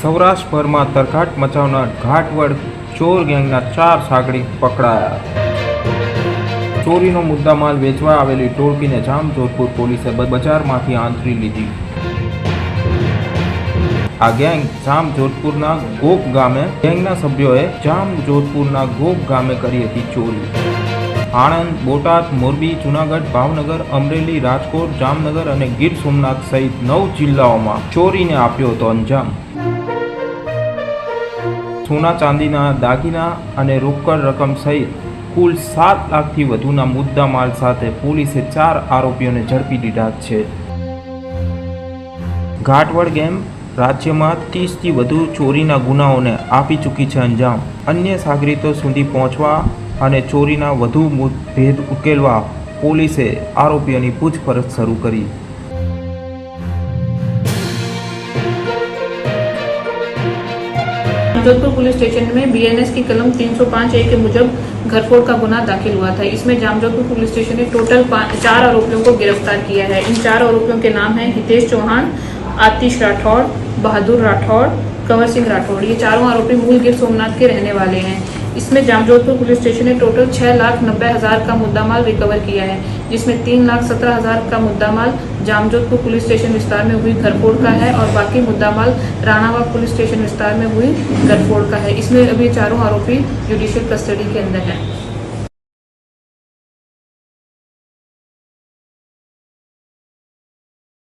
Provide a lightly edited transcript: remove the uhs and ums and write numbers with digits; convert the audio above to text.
સૌરાષ્ટ્રભરમાં તરઘાટ મચાવનાર ઘાટવડ ચોર ગેંગના 4 સાગરીત પકડાયા। ચોરીનો મુદ્દામાલ વેચવા આવેલી ટોળકીને જામજોધપુર પોલીસે બજારમાંથી આંતરી લીધી। આ ગેંગ જામજોધપુરના ગોપ ગામે ગેંગના સભ્યોએ જામજોધપુરના ગોપ ગામે કરી હતી ચોરી। આણંદ, બોટાદ, મોરબી, જૂનાગઢ, ભાવનગર, અમરેલી, રાજકોટ, જામનગર અને ગીર સોમનાથ સહિત 9 જિલ્લાઓમાં ચોરીને આપ્યો હતો અંજામ। સોના ચાંદીના દાગીના અને રોકડ રકમ સહિત કુલ 7 લાખથી વધુના મુદ્દામાલ સાથે પોલીસે 4 આરોપીઓને ઝડપી લીધા છે। ઘાટવડ ગેમ રાજ્યમાં 30થી વધુ ચોરીના ગુનાઓને આપી ચૂકી છે અંજામ। અન્ય સાગરીતો સુધી પહોંચવા અને ચોરીના વધુ ભેદ ઉકેલવા પોલીસે આરોપીઓની પૂછપરછ શરૂ કરી। जोधपुर पुलिस स्टेशन में बीएनएस की कलम 305A के मुजब घरफोड़ का गुना दाखिल हुआ था। इसमें जामजोधपुर पुलिस स्टेशन ने टोटल 4 आरोपियों को गिरफ्तार किया है। इन 4 आरोपियों के नाम हैं हितेश चौहान, आतिश राठौड़, बहादुर राठौड़, कंवर सिंह राठौड़। ये चारों आरोपी मूल गिर सोमनाथ के रहने वाले हैं। इसमें जामजोधपुर पुलिस स्टेशन ने टोटल 6,90,000 का मुद्दामाल रिकवर किया है, जिसमें 3,17,000 का मुद्दामाल जामजोधपुर पुलिस स्टेशन विस्तार में हुई घरफोड़ का है और बाकी मुद्दामाल राणावाग पुलिस स्टेशन विस्तार में हुई घरफोड़ का है। इसमें अभी चारों आरोपी जुडिशियल कस्टडी के अंदर हैं।